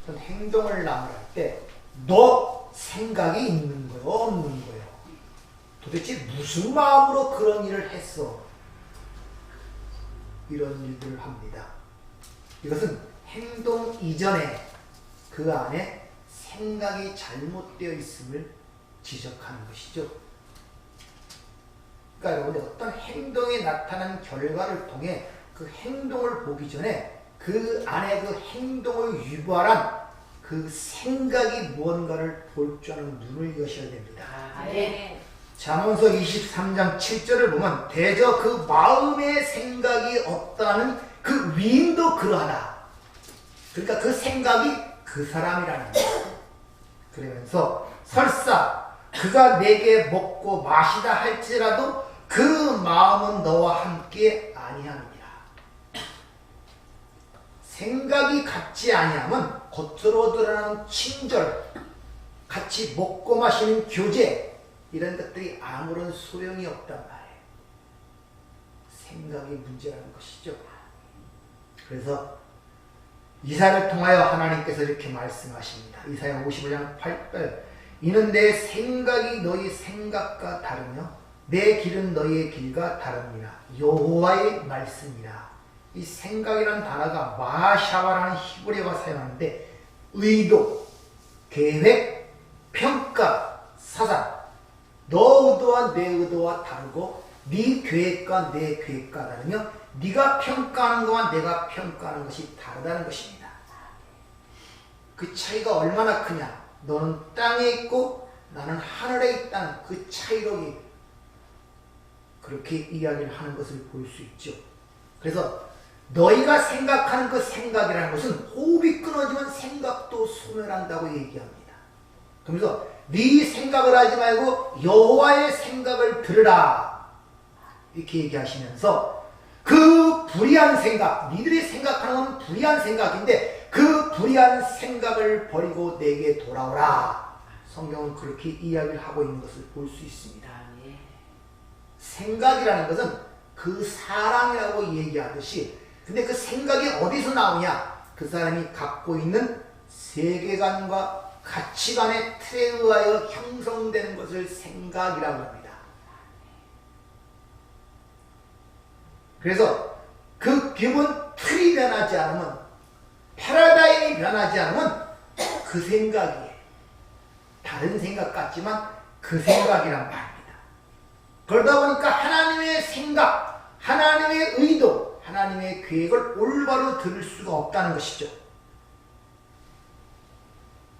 어떤 행동을 나무랄 때 너 생각이 있는 거예요? 없는 거예요? 도대체 무슨 마음으로 그런 일을 했어? 이런 일들을 합니다. 이것은 행동 이전에 그 안에 생각이 잘못되어 있음을 지적하는 것이죠. 그러니까 여러분 어떤 행동이 나타난 결과를 통해 그 행동을 보기 전에 그 안에 그 행동을 유발한 그 생각이 무언가를 볼 줄 아는 눈을 여셔야 됩니다. 네. 잠언서 23장 7절을 보면 대저 그 마음의 생각이 없다는 그 위인도 그러하다. 그러니까 그 생각이 그 사람이라는 거예요. 그러면서 설사 그가 내게 먹고 마시다 할지라도 그 마음은 너와 함께 아니함이니라. 생각이 같지 아니하면 겉으로 드러나는 친절, 같이 먹고 마시는 교제 이런 것들이 아무런 소용이 없단 말이에요. 생각이 문제라는 것이죠. 그래서 이사야를 통하여 하나님께서 이렇게 말씀하십니다. 이사야 55장 8절 이는 내 생각이 너희 생각과 다르며 내 길은 너희의 길과 다릅니다. 여호와의 말씀이라. 이 생각이라는 단어가 마샤바라는 히브리어가 사용하는데 의도, 계획, 평가, 사상 너 의도와 내 의도와 다르고 네 계획과 내 계획과 다르며 네가 평가하는 것과 내가 평가하는 것이 다르다는 것입니다. 그 차이가 얼마나 크냐? 너는 땅에 있고 나는 하늘에 있다는 그 차이로 그렇게 이야기를 하는 것을 볼 수 있죠. 그래서 너희가 생각하는 그 생각이라는 것은 호흡이 끊어지면 생각도 소멸한다고 얘기합니다. 그러면서 네 생각을 하지 말고 여호와의 생각을 들으라 이렇게 얘기하시면서 그 불의한 생각, 니들이 생각하는 건 불의한 생각인데 그 불의한 생각을 버리고 내게 돌아오라. 성경은 그렇게 이야기를 하고 있는 것을 볼 수 있습니다. 생각이라는 것은 그 사람이라고 얘기하듯이 근데 그 생각이 어디서 나오냐? 그 사람이 갖고 있는 세계관과 가치관의 틀에 의하여 형성되는 것을 생각이라고 합니다. 그래서 그 기본 틀이 변하지 않으면 패러다임이 변하지 않으면 그 생각이 다른 생각 같지만 그 생각이란 말입니다. 그러다 보니까 하나님의 생각, 하나님의 의도, 하나님의 계획을 올바로 들을 수가 없다는 것이죠.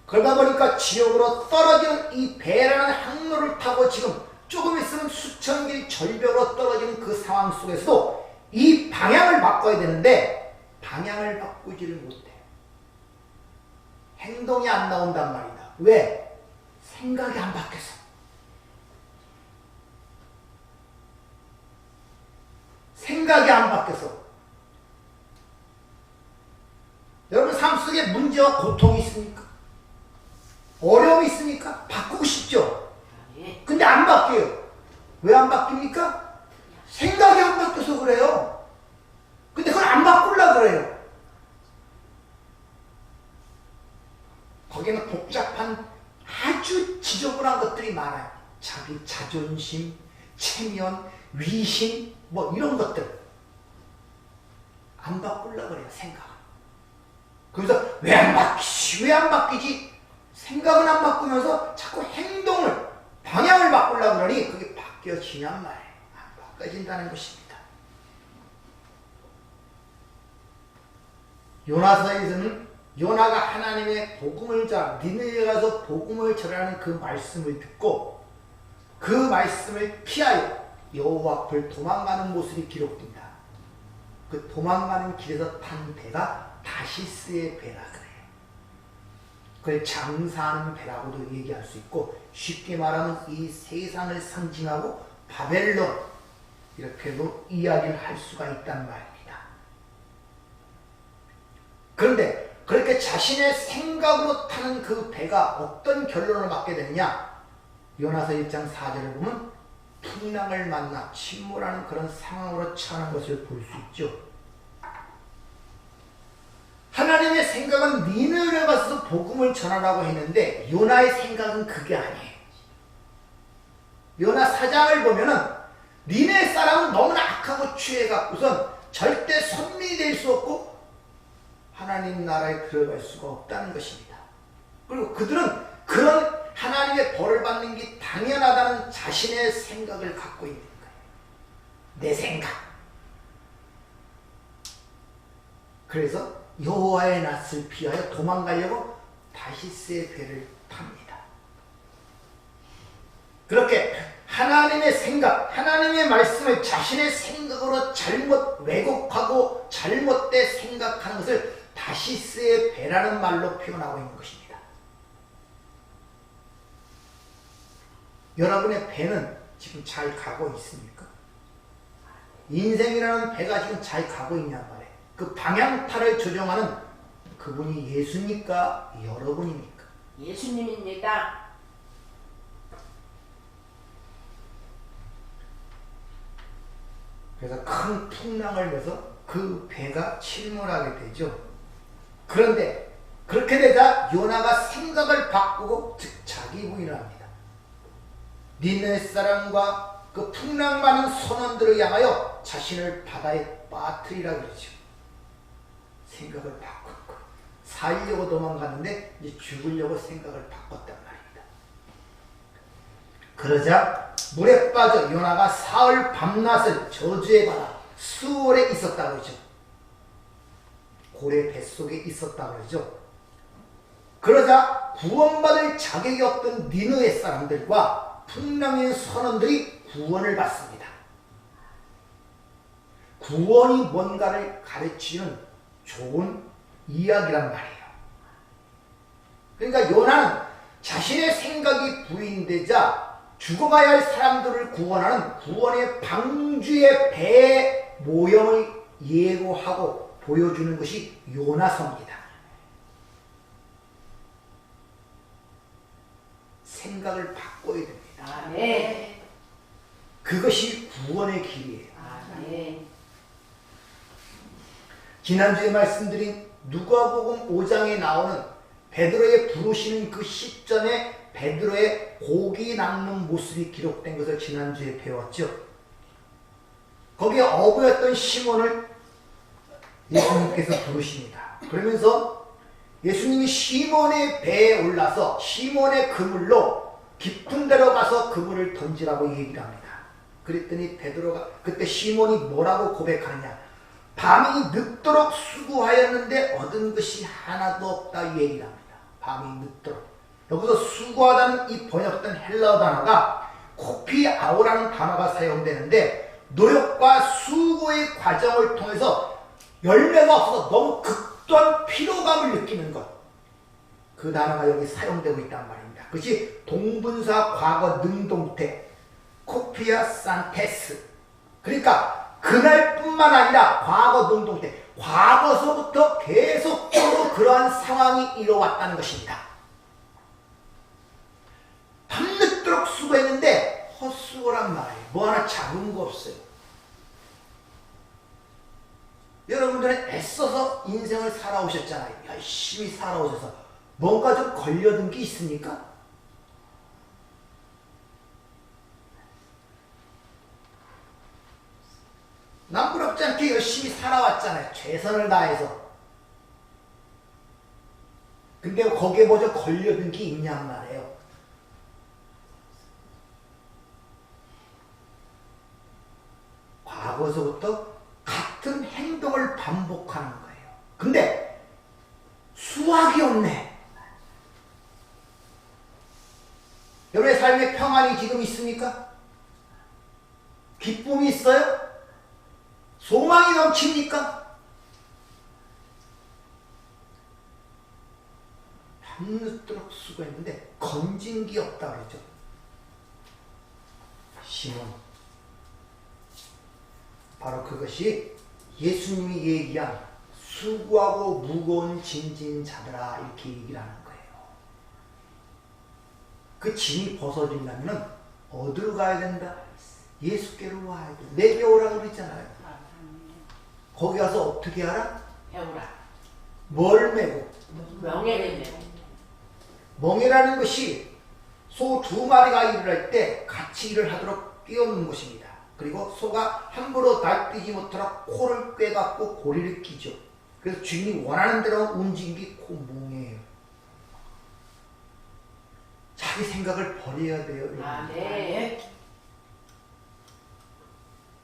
그러다 보니까 지옥으로 떨어지는 이 배라는 항로를 타고 지금 조금 있으면 수천 길 절벽으로 떨어지는 그 상황 속에서도 이 방향을 바꿔야 되는데 방향을 바꾸지를 못해. 행동이 안 나온단 말이다. 왜? 생각이 안 바뀌어서. 생각이 안 바뀌어서. 여러분 삶 속에 문제와 고통이 있습니까? 어려움이 있습니까? 바꾸고 싶죠? 근데 안 바뀌어요. 왜 안 바뀝니까? 생각이 안 바뀌어서 그래요. 근데 그걸 안 바꾸려고 그래요. 거기는 복잡한 아주 지저분한 것들이 많아요. 자기 자존심, 체면, 위신 뭐 이런 것들 안 바꾸려고 그래요. 생각은. 그래서 왜 안 바뀌지? 왜 안 바뀌지? 생각은 안 바꾸면서 자꾸 행동을 방향을 바꾸려고 그러니 그게 바뀌어지냔 말이에요. 안 바뀌어진다는 것입니다. 요나서에서는 요나가 하나님의 복음을 니느웨에 가서 복음을 전하는 그 말씀을 듣고 그 말씀을 피하여 여호와 앞을 도망가는 모습이 기록됩니다. 그 도망가는 길에서 탄 배가 다시스의 배라 그래요. 그걸 장사하는 배라고도 얘기할 수 있고 쉽게 말하면 이 세상을 상징하고 바벨론 이렇게도 이야기를 할 수가 있단 말입니다. 그런데 그렇게 자신의 생각으로 타는 그 배가 어떤 결론을 갖게 되느냐? 요나서 1장 4절을 보면 풍랑을 만나 침몰하는 그런 상황으로 처하는 것을 볼 수 있죠. 하나님의 생각은 니느웨에 가서 복음을 전하라고 했는데 요나의 생각은 그게 아니에요. 요나 4장을 보면은 니네 사람은 너무나 악하고 취해갖고선 절대 선민이 될 수 없고 하나님 나라에 들어갈 수가 없다는 것입니다. 그리고 그들은 그런 하나님의 벌을 받는 게 당연하다는 자신의 생각을 갖고 있는 거예요. 내 생각. 그래서 여호와의 낯을 피하여 도망가려고 다시스의 배를 탑니다. 그렇게 하나님의 생각, 하나님의 말씀을 자신의 생각으로 잘못 왜곡하고 잘못된 생각하는 것을 다시스의 배라는 말로 표현하고 있는 것입니다. 여러분의 배는 지금 잘 가고 있습니까? 인생이라는 배가 지금 잘 가고 있냔 말이에요. 그 방향타를 조정하는 그분이 예수입니까? 여러분입니까? 예수님입니다. 그래서 큰 풍랑을 내서 그 배가 침몰하게 되죠. 그런데 그렇게 되자 요나가 생각을 바꾸고 즉 자기 부인을 합니다. 니네 사람과 그 풍랑 많은 선원들을 향하여 자신을 바다에 빠뜨리라 그러죠. 생각을 바꿨고 살려고 도망갔는데 이제 죽으려고 생각을 바꿨단 말입니다. 그러자 물에 빠져 요나가 사흘 밤낮을 저주의 바다 수월에 있었다 그러죠. 고래 뱃속에 있었다 그러죠. 그러자 구원받을 자격이 없던 니느웨 사람들과 풍랑의 선원들이 구원을 받습니다. 구원이 뭔가를 가르치는 좋은 이야기란 말이에요. 그러니까 요나는 자신의 생각이 부인되자 죽어가야 할 사람들을 구원하는 구원의 방주의 배의 모형을 예고하고 보여주는 것이 요나서입니다. 생각을 바꿔야 됩니다. 네. 그것이 구원의 길이에요. 네. 지난주에 말씀드린 누가복음 5장에 나오는 베드로의 부르시는 그 시점에 베드로의 고기 낚는 모습이 기록된 것을 지난주에 배웠죠. 거기에 어부였던 시몬을 예수님께서 부르십니다. 그러면서 예수님이 시몬의 배에 올라서 시몬의 그물로 깊은 데로 가서 그물을 던지라고 얘기를 합니다. 그랬더니 베드로가 그때 시몬이 뭐라고 고백하느냐, 밤이 늦도록 수고하였는데 얻은 것이 하나도 없다 이 얘기를 합니다. 밤이 늦도록. 여기서 수고하다는 이 번역된 헬라어 단어가 코피아오라는 단어가 사용되는데 노력과 수고의 과정을 통해서 열매가 없어서 너무 극도한 피로감을 느끼는 것, 그 단어가 여기 사용되고 있단 말입니다. 그것이 동분사 과거 능동태 코피아 산테스. 그러니까 그날뿐만 아니라 과거 능동태, 과거서부터 계속적으로 그러한 상황이 이뤄왔다는 것입니다. 밤늦도록 수고했는데 헛수고란 말이에요. 뭐 하나 잡은 거 없어요. 여러분들은 애써서 인생을 살아오셨잖아요. 열심히 살아오셔서 뭔가 좀 걸려든 게 있습니까? 남부럽지 않게 열심히 살아왔잖아요. 최선을 다해서. 근데 거기에 뭐죠? 걸려든 게 있냔 말이에요. 과거서부터 같은 행동을 반복하는 거예요. 근데 수확이 없네. 여러분의 삶에 평안이 지금 있습니까? 기쁨이 있어요? 소망이 넘칩니까? 밤늦도록 수고했는데 건진 게 없다 그러죠. 시몬. 바로 그것이 예수님이 얘기한 수고하고 무거운 짐진 자들아 이렇게 얘기를 하는 거예요. 그 짐이 벗어지려면 어디로 가야 된다? 예수께로 와야 돼. 내게 오라고 그랬잖아요. 거기 가서 어떻게 하라? 배우라. 뭘 메고? 명예를 메고. 멍이라는 것이 소 두 마리가 일을 할 때 같이 일을 하도록 끼얹는 것입니다. 그리고 소가 함부로 날뛰지 못하도록 코를 꿰갖고 고리를 끼죠. 그래서 주인이 원하는 대로 움직이는 게 그 멍이에요. 자기 생각을 버려야 돼요. 아, 네.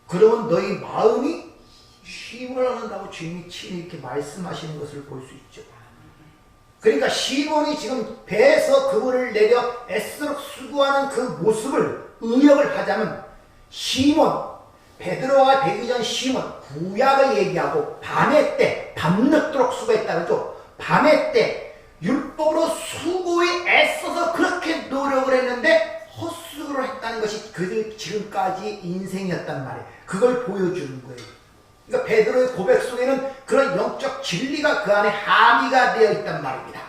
그러면 너희 마음이 쉼을 얻는다고 주님이 친히 이렇게 말씀하시는 것을 볼 수 있죠. 그러니까 시몬이 지금 배에서 그물을 내려 애쓰록 수고하는 그 모습을 의역을 하자면 시몬, 베드로가 되기 전 시몬, 구약을 얘기하고 밤의 때, 밤늦도록 수고했다 그러죠. 밤의 때 율법으로 수고에 애써서 그렇게 노력을 했는데 헛수고를 했다는 것이 그들 지금까지 인생이었단 말이에요. 그걸 보여주는 거예요. 그러니까 베드로의 고백 속에는 그런 영적 진리가 그 안에 함의가 되어 있단 말입니다.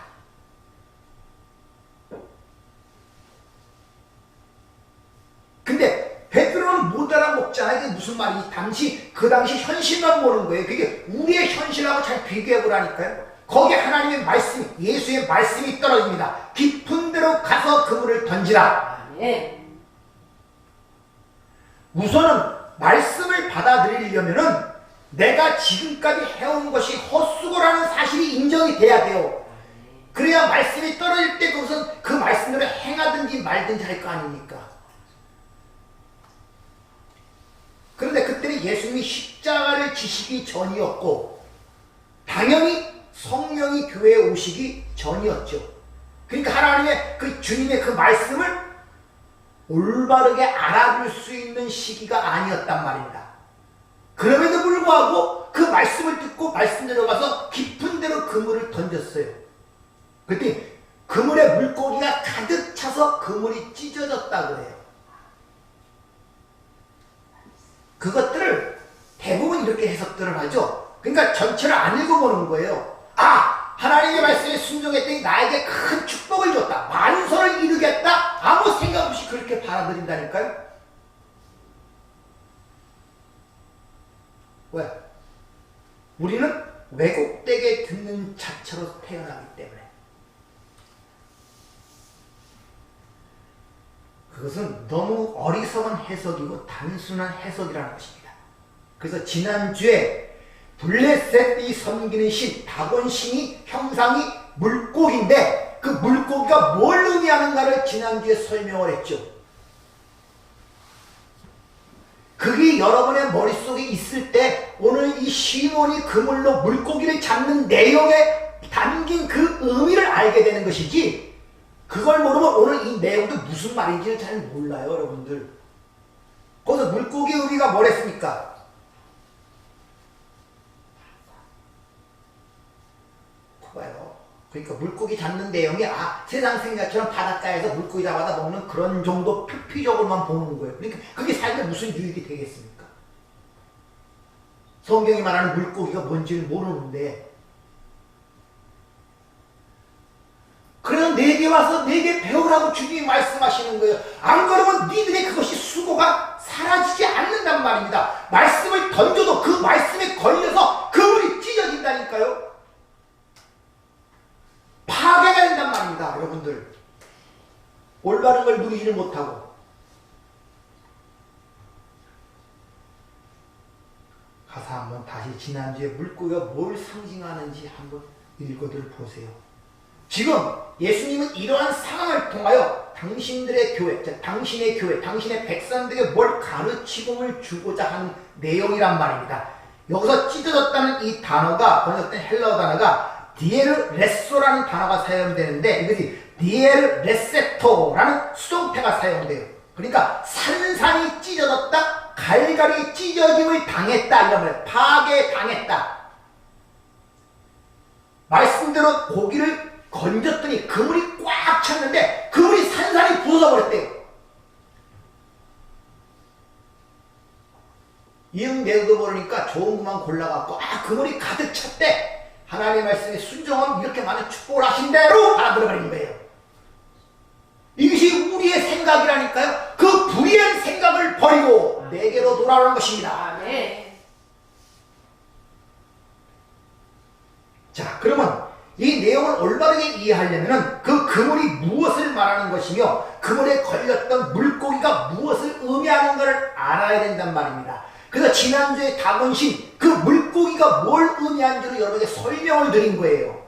근데 베드로는 못 알아먹잖아요. 이게 무슨 말이지? 그 당시 현실만 보는 거예요. 그게 우리의 현실하고 잘 비교해 보라니까요. 거기에 하나님의 말씀이, 예수의 말씀이 떨어집니다. 깊은 데로 가서 그물을 던지라. 네. 우선은 말씀을 받아들이려면은 내가 지금까지 해온 것이 헛수고라는 사실이 인정이 돼야 돼요. 그래야 말씀이 떨어질 때 그것은 그 말씀대로 행하든지 말든지 할 거 아닙니까? 그런데 그때는 예수님이 십자가를 지시기 전이었고 당연히 성령이 교회에 오시기 전이었죠. 그러니까 하나님의 그 주님의 그 말씀을 올바르게 알아볼 수 있는 시기가 아니었단 말입니다. 그럼에도 불구하고 그 말씀을 듣고 말씀대로 가서 깊은 데로 그물을 던졌어요. 그때 그물에 물고기가 가득 차서 그물이 찢어졌다 그래요. 그것들을 대부분 이렇게 해석들을 하죠. 그러니까 전체를 안 읽어보는 거예요. 아! 하나님의 말씀에 순종했더니 나에게 큰 축복을 줬다. 만선을 이루겠다. 아무 생각 없이 그렇게 받아들인다니까요. 왜? 우리는 왜곡되게 듣는 자체로 태어나기 때문에. 그것은 너무 어리석은 해석이고 단순한 해석이라는 것입니다. 그래서 지난주에 블레셋이 섬기는 신, 다곤신이 형상이 물고기인데 그 물고기가 뭘 의미하는가를 지난주에 설명을 했죠. 그게 여러분의 머릿속에 있을 때 오늘 이 시몬이 그물로 물고기를 잡는 내용에 담긴 그 의미를 알게 되는 것이지 그걸 모르면 오늘 이 내용도 무슨 말인지를 잘 몰라요, 여러분들. 거기서 물고기 의미가 뭐랬습니까? 봐요. 그러니까 물고기 잡는 내용이 세상 생각처럼 바닷가에서 물고기 잡아다 먹는 그런 정도 표피적으로만 보는 거예요. 그러니까 그게 삶에 무슨 유익이 되겠습니까? 성경이 말하는 물고기가 뭔지를 모르는데 그래서 내게 와서 내게 배우라고 주님이 말씀하시는 거예요. 안 그러면 니들의 그것이 수고가 사라지지 않는단 말입니다. 말씀을 던져도 그 말씀에 걸려서 그물이 찢어진다니까요. 파괴가 된단 말입니다, 여러분들. 올바른 걸 누리지를 못하고. 가사 한번 다시 지난주에 물고기가 뭘 상징하는지 한번 읽어들 보세요. 지금 예수님은 이러한 상황을 통하여 당신들의 교회, 당신의 교회, 당신의 백성들에게 뭘 가르치음을 주고자 하는 내용이란 말입니다. 여기서 찢어졌다는 이 단어가, 번역된 헬라어 단어가 디에르 레소라는 단어가 사용되는데 이것이 디에르 레세토라는 수동태가 사용돼요. 그러니까 산산이 찢어졌다, 갈갈이 찢어짐을 당했다 이런 말이에요. 파괴당했다. 말씀대로 고기를 건졌더니 그물이 꽉 찼는데 그물이 산산이 부서져버렸대요. 이응 내도 모르니까 좋은 것만 골라갖고 그물이 가득 찼대. 하나님의 말씀에 순종하면 이렇게 많은 축복을 하신 대로 받아들여버린 거예요. 이것이 우리의 생각이라니까요. 그 불의한 생각을 버리고 내게로 돌아오는 것입니다. 네. 자, 그러면 이 내용을 올바르게 이해하려면 그 그물이 무엇을 말하는 것이며 그물에 걸렸던 물고기가 무엇을 의미하는가를 알아야 된단 말입니다. 그래서 지난주에 다곤신 그 물고기가 뭘 의미하는지를 여러분에게 설명을 드린 거예요.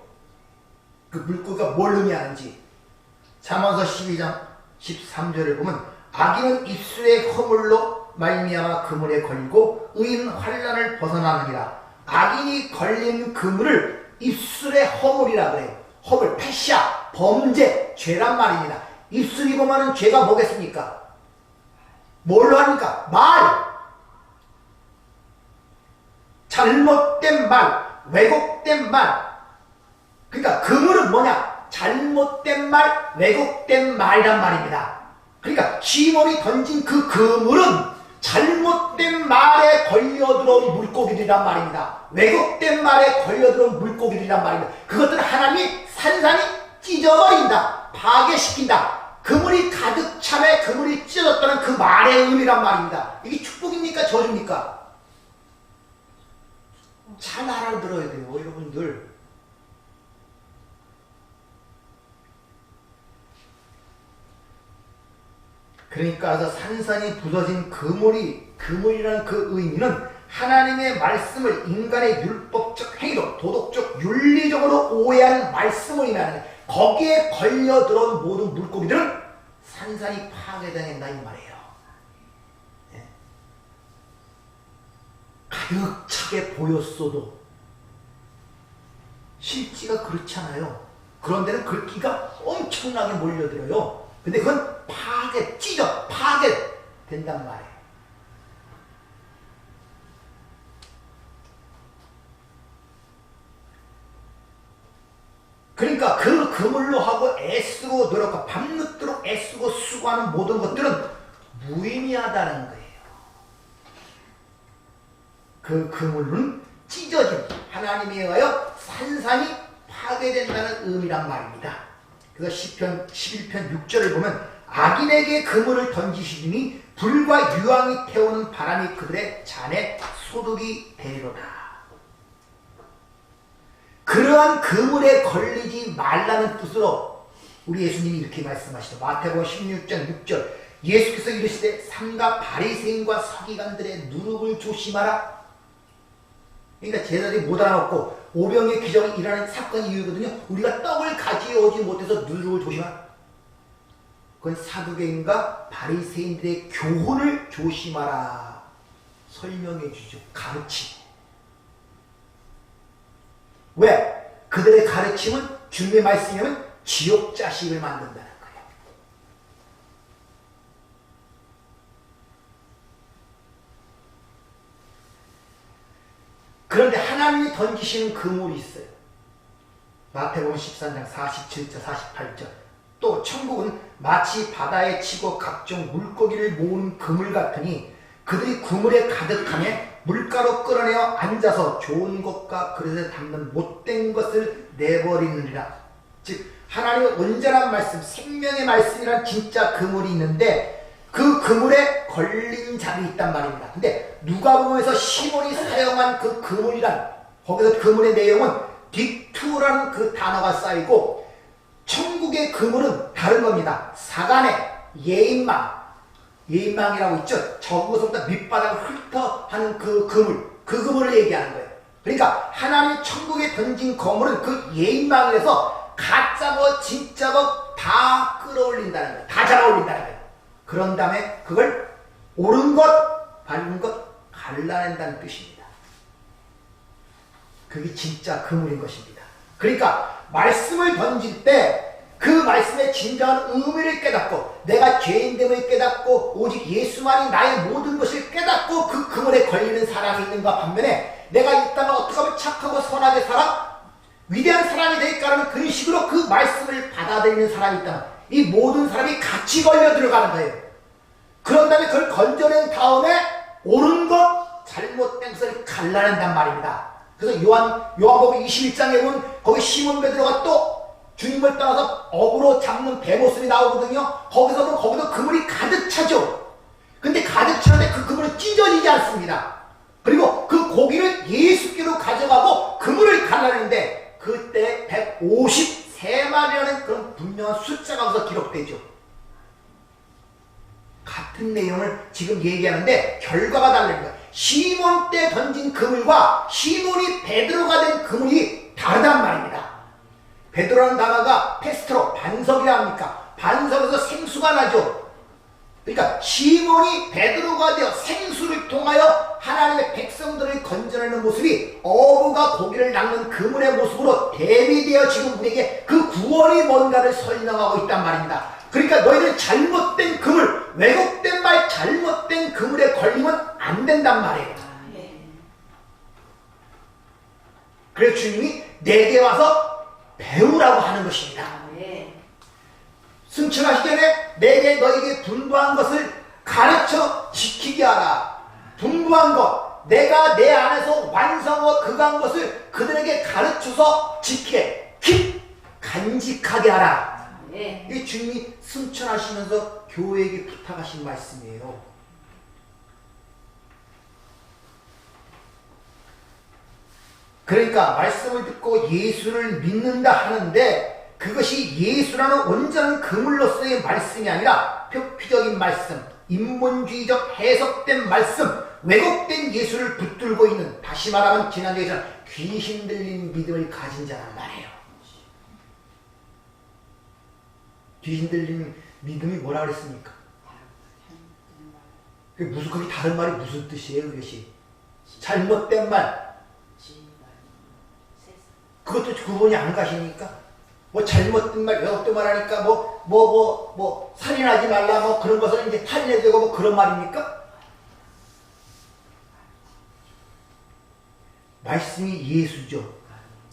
그 물고기가 뭘 의미하는지. 잠언서 12장 13절을 보면 악인은 입술의 허물로 말미암아 그물에 걸리고 의인은 환난을 벗어나느니라. 악인이 걸린 그물을 입술의 허물이라 그래요. 허물, 패샤, 범죄, 죄란 말입니다. 입술이 보면은 죄가 뭐겠습니까? 뭘로 하니까? 말! 잘못된 말, 왜곡된 말. 그러니까 그물은 뭐냐? 잘못된 말, 왜곡된 말이란 말입니다. 그러니까 시몬이 던진 그 그물은 잘못된 말에 걸려들어온 물고기들이란 말입니다. 왜곡된 말에 걸려들어온 물고기들이란 말입니다. 그것들은 하나님이 산산이 찢어버린다, 파괴시킨다. 그물이 가득 차매 그물이 찢어졌다는 그 말의 의미란 말입니다. 이게 축복입니까? 저주입니까? 잘 알아들어야 돼요, 여러분들. 그러니까 산산이 부서진 그물이라는 그 의미는 하나님의 말씀을 인간의 율법적 행위로 도덕적 윤리적으로 오해한 말씀을 의미하는, 거기에 걸려들어온 모든 물고기들은 산산이 파괴당한다 이 말이에요. 네. 가득 차게 보였어도 실지가 그렇지 않아요. 그런 데는 글귀가 엄청나게 몰려들어요. 근데 그건 파괴된단 말이에요. 그러니까 그 그물로 하고 애쓰고 노력하고 밤늦도록 애쓰고 수고하는 모든 것들은 무의미하다는 거예요. 그 그물은 찢어진, 하나님에 의하여 산산이 파괴된다는 의미란 말입니다. 그래서 시편 11편 6절을 보면 악인에게 그물을 던지시니 불과 유황이 태우는 바람이 그들의 잔에 소득이 되리로다. 그러한 그물에 걸리지 말라는 뜻으로 우리 예수님이 이렇게 말씀하시죠. 마태복음 16장 6절 예수께서 이르시되 삼가 바리새인과 서기관들의 누룩을 조심하라. 그러니까 제자들이 못 알아먹고 오병의 기적이 일어나는 사건이 이유거든요. 우리가 떡을 가져오지 못해서 누룩을 조심하라. 그건 사두개인과 바리새인들의 교훈을 조심하라 설명해 주죠. 가르침. 왜? 그들의 가르침은 주님의 말씀이면 지옥 자식을 만든다는 거예요. 그런데 하나님이 던지시는 그물이 있어요. 마태복음 13장 47절 48절 또 천국은 마치 바다에 치고 각종 물고기를 모은 그물 같으니 그들이 그물에 가득하며 물가로 끌어내어 앉아서 좋은 것과 그릇에 담는 못된 것을 내버리느니라. 즉 하나님의 온전한 말씀, 생명의 말씀이란 진짜 그물이 있는데 그 그물에 걸린 자들이 있단 말입니다. 근데 누가복음에서 시몬이 사용한 그 그물이란, 거기서 그물의 내용은 딕투라는 그 단어가 쌓이고 천국의 그물은 다른 겁니다. 사간의 예인망이라고 있죠. 저것보다 밑바닥을 훑어하는 그 그물, 그 그물을 얘기하는 거예요. 그러니까 하나님 천국에 던진 거물은 그 예인망에서 가짜고 진짜고 다 끌어올린다는 거예요. 다 잡아올린다는 거예요. 그런 다음에 그걸 옳은 것, 바른 것 갈라낸다는 뜻입니다. 그게 진짜 그물인 것입니다. 그러니까 말씀을 던질 때 그 말씀의 진정한 의미를 깨닫고 내가 죄인됨을 깨닫고 오직 예수만이 나의 모든 것을 깨닫고 그 그물에 걸리는 사람이 있는가 반면에 내가 일단 어떻게 하면 착하고 선하게 살아 위대한 사람이 될까라는 그런 식으로 그 말씀을 받아들이는 사람이 있다면 이 모든 사람이 같이 걸려 들어가는 거예요. 그런 다음에 그걸 건져낸 다음에 옳은 것, 잘못된 것을 갈라낸단 말입니다. 그래서 요한복음 21장에 보면 거기 시몬 베드로가 또 주님을 따라서 어부로 잡는 배 모습이 나오거든요. 거기서 보면 거기도 그물이 가득 차죠. 근데 가득 차는데 그 그물은 찢어지지 않습니다. 그리고 그 고기를 예수께로 가져가고 그물을 갈라내는데 그때 153마리라는 그런 분명한 숫자가 거기서 기록되죠. 같은 내용을 지금 얘기하는데 결과가 다른 거예요. 시몬 때 던진 그물과 시몬이 베드로가 된 그물이 다르단 말입니다. 베드로라는 단어가 페스트로 반석이라 합니까? 반석에서 생수가 나죠. 그러니까 시몬이 베드로가 되어 생수를 통하여 하나님의 백성들을 건져내는 모습이 어부가 고기를 낚는 그물의 모습으로 대비되어 지금 우리에게 그 구원이 뭔가를 설명하고 있단 말입니다. 그러니까 너희들 잘못된 그물, 왜곡된 말, 잘못된 그물에 걸리면 안 된단 말이에요. 그래서 주님이 내게 와서 배우라고 하는 것입니다. 승천하시기 전에 내게 너에게 분부한 것을 가르쳐 지키게 하라. 분부한 것, 내가 내 안에서 완성하고 그간 것을 그들에게 가르쳐서 지키게, 간직하게 하라. 이게 주님이 승천하시면서 교회에게 부탁하신 말씀이에요. 그러니까 말씀을 듣고 예수를 믿는다 하는데 그것이 예수라는 온전한 그물로서의 말씀이 아니라 표피적인 말씀, 인본주의적 해석된 말씀, 왜곡된 예수를 붙들고 있는, 다시 말하면 지난주에서 귀신 들린 믿음을 가진 자란 말이에요. 귀신 들린 믿음이 뭐라 그랬습니까? 무슨, 거기 다른 말이 무슨 뜻이에요, 그것이? 잘못된 말. 그것도 구분이 안 가십니까? 뭐 잘못된 말, 왜곡된 말 하니까 살인하지 말라, 뭐 그런 것을 이제 살인해되고 뭐 그런 말입니까? 말씀이 예수죠.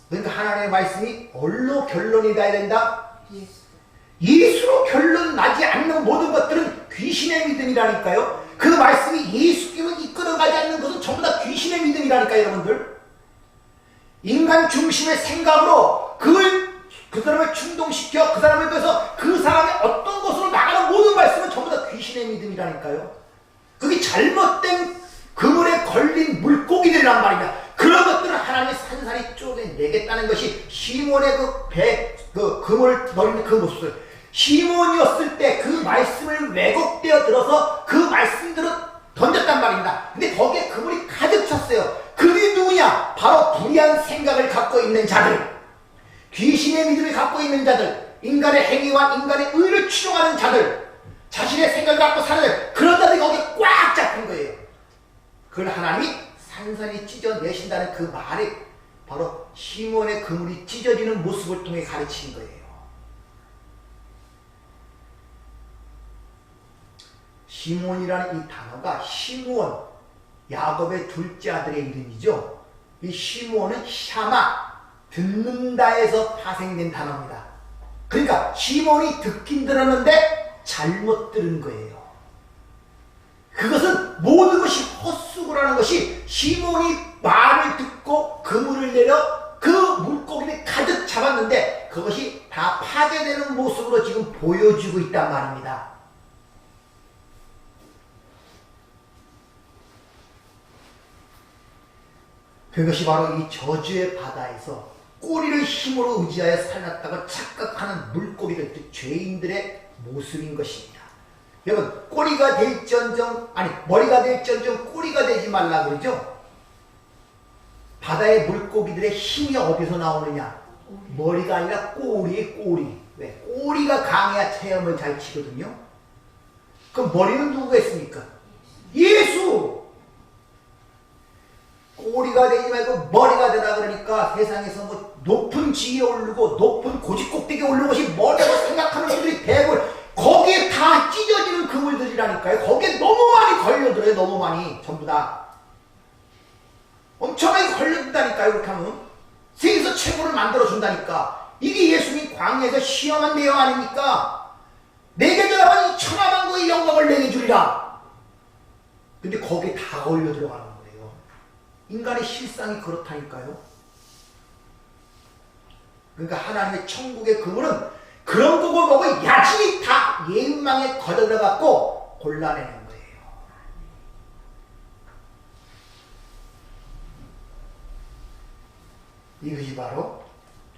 그러니까 하나님의 말씀이 뭘로 결론이 나야 된다? 예수로 결론 나지 않는 모든 것들은 귀신의 믿음이라니까요. 그 말씀이 예수님을 이끌어가지 않는 것은 전부 다 귀신의 믿음이라니까요, 여러분들. 인간 중심의 생각으로 그 사람을 충동시켜 그 사람을 위해서 그 사람의 어떤 것으로 나가는 모든 말씀은 전부 다 귀신의 믿음이라니까요. 그게 잘못된 그물에 걸린 물고기들이란 말입니다. 그런 것들을 하나님이 산산히 쪼개내겠다는 것이 시몬의 그물 넣는 그 모습을, 시몬이었을 때 그 말씀을 왜곡되어 들어서 그 말씀들을 던졌단 말입니다. 근데 거기에 그물이 가득 찼어요. 그들이 누구냐? 바로 불의한 생각을 갖고 있는 자들, 귀신의 믿음을 갖고 있는 자들, 인간의 행위와 인간의 의를 추종하는 자들, 자신의 생각을 갖고 사는 자들, 그런 자들이 거기에 꽉 잡힌 거예요. 그걸 하나님이 산산히 찢어내신다는 그 말이 바로 시몬의 그물이 찢어지는 모습을 통해 가르치는 거예요. 시몬이라는 이 단어가 시므온, 야곱의 둘째 아들의 이름이죠. 이 시몬은 샤마, 듣는다에서 파생된 단어입니다. 그러니까 시몬이 듣긴 들었는데 잘못 들은 거예요. 그것은 모든 것이 헛수고라는 것이 시몬이 말을 듣고 그물을 내려 그 물고기를 가득 잡았는데 그것이 다 파괴되는 모습으로 지금 보여지고 있단 말입니다. 그것이 바로 이 저주의 바다에서 꼬리를 힘으로 의지하여 살았다고 착각하는 물고기들, 즉 죄인들의 모습인 것입니다. 여러분, 꼬리가 될지언정, 아니 머리가 될지언정 꼬리가 되지 말라 그러죠? 바다의 물고기들의 힘이 어디서 나오느냐? 머리가 아니라 꼬리의 꼬리. 왜? 꼬리가 강해야 체험을 잘 치거든요. 그럼 머리는 누구가 있습니까? 예수! 꼬리가 되지 말고 머리가 되라 그러니까 세상에서 뭐 높은 지위에 오르고 높은 고집꼭대기에 오르는 것이 뭐라고 생각하는 분들이 대부분 거기에 다 찢어지는 그물들이라니까요. 거기에 너무 많이 걸려들어요. 너무 많이. 전부 다 엄청나게 걸려든다니까요. 그렇게 하면 세계에서 최고를 만들어준다니까. 이게 예수님 광야에서 시험한 내용 아닙니까? 내게 들어가니 천하만국의 영광을 내게 주리라. 근데 거기에 다 걸려 들어가는 거예요. 인간의 실상이 그렇다니까요. 그러니까 하나님의 천국의 그물은 그런 거고 뭐고 야진이 다 예망에 거들어갖고 골라내는 거예요. 이것이 바로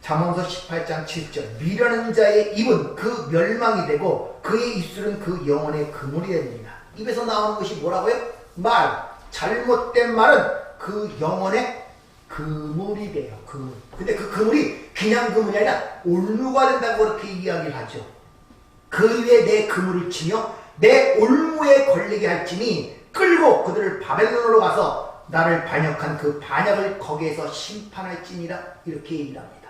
잠언서 18장 7절 미련한 자의 입은 그 멸망이 되고 그의 입술은 그 영혼의 그물이 됩니다. 입에서 나오는 것이 뭐라고요? 말. 잘못된 말은 그 영혼의 그물이 돼요. 그물. 근데 그 그물이 그냥 그물이 아니라 올무가 된다고 그렇게 이야기를 하죠. 그 위에 내 그물을 치며 내 올무에 걸리게 할지니 끌고 그들을 바벨론으로 가서 나를 반역한 그 반역을 거기에서 심판할지니라 이렇게 얘기를 합니다.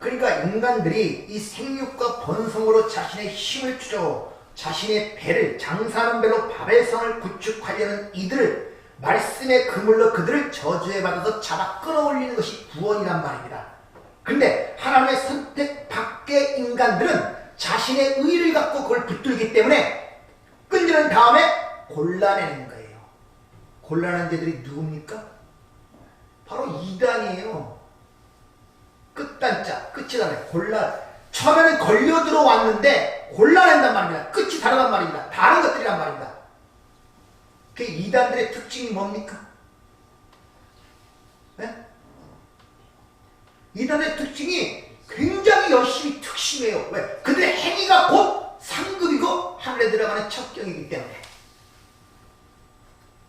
그러니까 인간들이 이 생육과 번성으로 자신의 힘을 추적하고 자신의 배를 장사하는 배로 바벨성을 구축하려는 이들을 말씀의 그물로 그들을 저주에 받아서 잡아 끌어올리는 것이 구원이란 말입니다. 그런데 하나님의 선택 밖의 인간들은 자신의 의를 갖고 그걸 붙들기 때문에 끈질은 다음에 골라내는 거예요. 골라낸 자들이 누굽니까? 바로 이단이에요. 끝단자, 끝이 다르네. 처음에는 걸려 들어왔는데 골라낸단 말입니다. 끝이 다르단 말입니다. 다른 것들이란 말입니다. 그 이단들의 특징이 뭡니까? 네? 이단의 특징이 굉장히 열심히 특심해요. 왜? 그들의 행위가 곧 상급이고 하늘에 들어가는 첩경이기 때문에.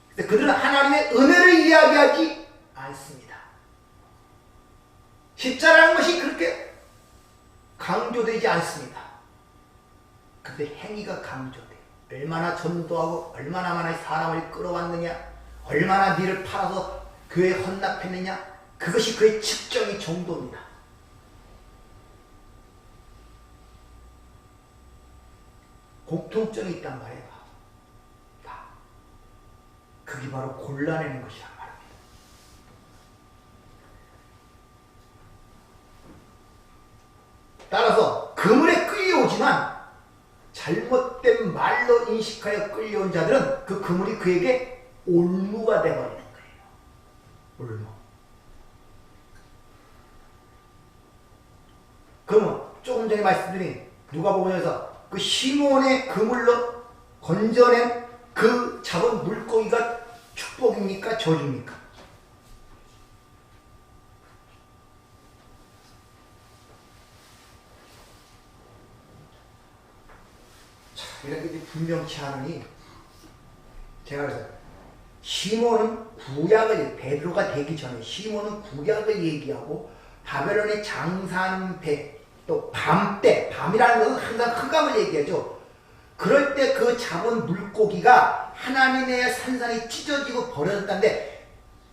근데 그들은 하나님의 은혜를 이야기하지 않습니다. 십자라는 것이 그렇게 강조되지 않습니다. 근데 행위가 강조돼. 얼마나 전도하고 얼마나 많은 사람을 끌어왔느냐, 얼마나 니를 팔아서 교회에 헌납했느냐, 그것이 그의 측정의 정도입니다. 공통점이 있단 말이에요. 다. 그게 바로 골라내는 것이란 말입니다. 따라서 그물에 끌려오지만 잘못된 말로 인식하여 끌려온 자들은 그 그물이 그에게 올무가 되어버리는 거예요. 올무. 그러면 조금 전에 말씀드린 누가복음에서 그 시몬의 그물로 건져낸 그 잡은 물고기가 축복입니까? 저주입니까? 이렇게 분명치 않으니 제가 그래서 시몬은 구약을 베드로가 되기 전에 시몬은 구약을 얘기하고 바벨론에 장사하는 배 또 밤때 밤이라는 것은 항상 흑암을 얘기하죠. 그럴 때 그 잡은 물고기가 하나님의 산산이 찢어지고 버려졌다는데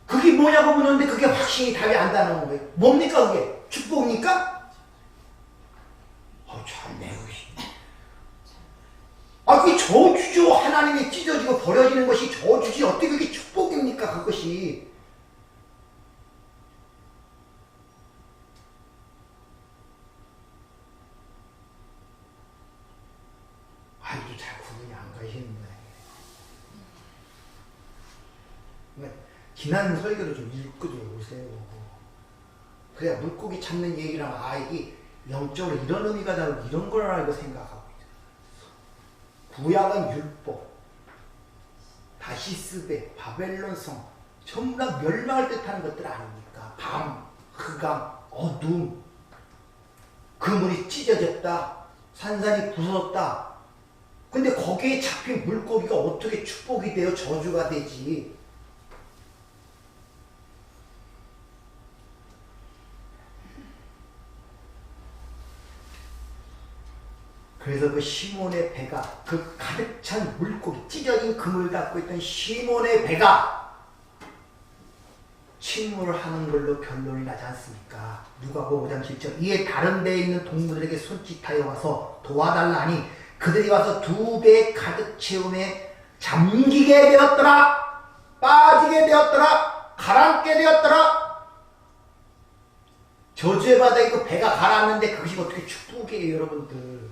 그게 뭐냐고 묻는데 그게 확신이 답이 안 나오는 거예요. 뭡니까 그게? 축복입니까? 참네. 그게 저주죠. 하나님이 찢어지고 버려지는 것이 저주지. 어떻게 그게 축복입니까? 그것이. 아이도 잘 구분이 안 가시는구나. 지난 설교를 좀 읽고 좀 오세요. 그래야 물고기 찾는 얘기를 하면 이게 영적으로 이런 의미가 다르고 이런 걸 알고 생각하고. 구약은 율법, 다시스배, 바벨론성 전부 다 멸망을 뜻하는 것들 아닙니까? 밤, 흑암, 어둠, 그물이 찢어졌다, 산산이 부서졌다. 근데 거기에 잡힌 물고기가 어떻게 축복이 되어 저주가 되지? 그래서 그 시몬의 배가 그 가득 찬 물고기 찢어진 그물 갖고 있던 시몬의 배가 침몰하는 걸로 결론이 나지 않습니까? 누가복음 5장 7절 이에 다른 배에 있는 동무들에게 손짓하여 와서 도와달라 하니 그들이 와서 두 배 가득 채움에 잠기게 되었더라, 빠지게 되었더라, 가라앉게 되었더라. 저주의 바다에 그 배가 가라앉는데 그것이 어떻게 축복이에요, 여러분들.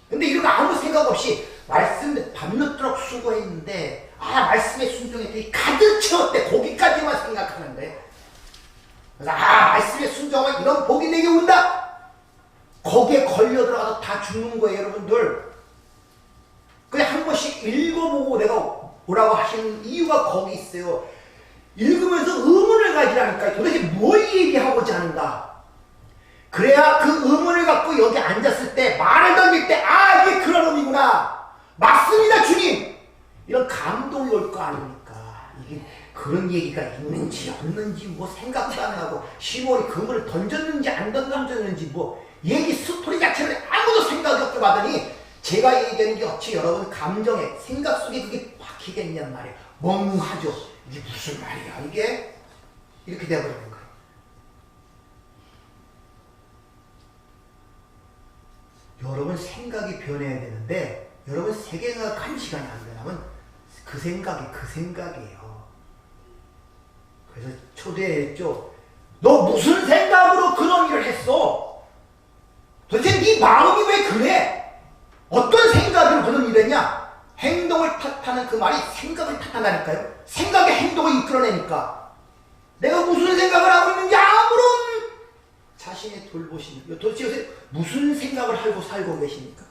근데 이런 거 아무 생각 없이 말씀 밤늦도록 수고했는데 말씀에 순종했더니 가득 채웠대. 거기까지만 생각하는 거예요. 그래서 말씀에 순종하면 이런 복이 내게 온다. 거기에 걸려 들어가서 다 죽는 거예요, 여러분들. 그냥 한 번씩 읽어보고 내가 오라고 하시는 이유가 거기 있어요. 읽으면서 의문을 가지라니까요. 도대체 뭘 얘기하고자 하는가? 그래야 그 의문을 갖고 여기 앉았을 때 말을 던질 때 아 이게 그런 의미구나. 맞습니다 주님. 이런 감동이 올 거 아닙니까? 이게 그런 얘기가 있는지 없는지 뭐 생각도 안 나고 시몬이 그물을 던졌는지 안 던졌는지 뭐 얘기 스토리 자체를 아무도 생각이 없게 받으니 제가 얘기하는 게 어찌 여러분 감정에 생각 속에 그게 박히겠냔 말이에요. 멍하죠. 이게 무슨 말이야 이게? 이렇게 돼버리는 거예요. 여러분 생각이 변해야 되는데 여러분 세계가 시간이 안 변하면 그 생각이 그 생각이에요. 그래서 초대했죠. 너 무슨 생각으로 그런 일을 했어? 도대체 네 마음이 왜 그래? 어떤 생각으로 그런 일을 했냐? 행동을 탓하는 그 말이 생각을 탓한다니까요. 생각이 행동을 이끌어내니까 내가 무슨 생각을 하고 있는지 아무런 자신의 돌보시니 도대체 요새 무슨 생각을 하고 살고 계십니까?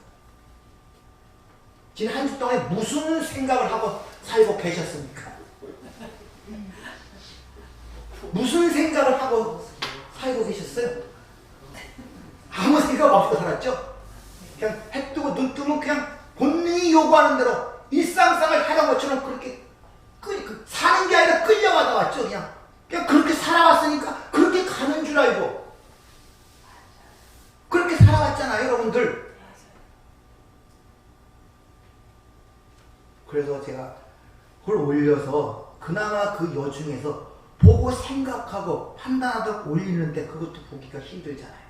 지금 한 주 동안에 무슨 생각을 하고 살고 계셨습니까? 무슨 생각을 하고 살고 계셨어요? 아무 생각 없이 살았죠? 그냥 해 뜨고 눈 뜨면 그냥 본능이 요구하는 대로 일상생활 하던 것처럼 그렇게 사는 게 아니라 끌려가다 왔죠. 그냥 그렇게 살아왔으니까 그렇게 가는 줄 알고 그렇게 살아왔잖아요 여러분들. 그래서 제가 그걸 올려서 그나마 그 여중에서 보고 생각하고 판단하도록 올리는데 그것도 보기가 힘들잖아요.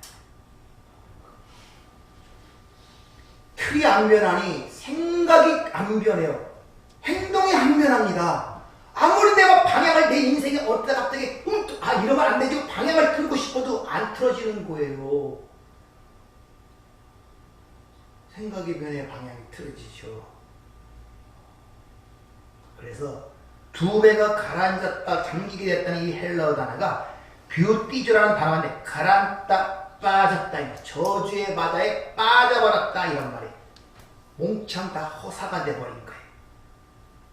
틀이 안 변하니 생각이 안 변해요. 행동이 안 변합니다. 아무리 내가 방향을 내 인생에 어디다 갑자기 이러면 안 되지 방향을 틀고 싶어도 안 틀어지는 거예요. 생각이 변해 방향이 틀어지죠. 그래서 두 배가 가라앉았다 잠기게 됐다는 이 헬라어 단어가 뷰티즈라는 단어인데 가라앉다 빠졌다 저주의 바다에 빠져버렸다 이런 말이에요. 몽창 다 허사가 돼버린 거예요.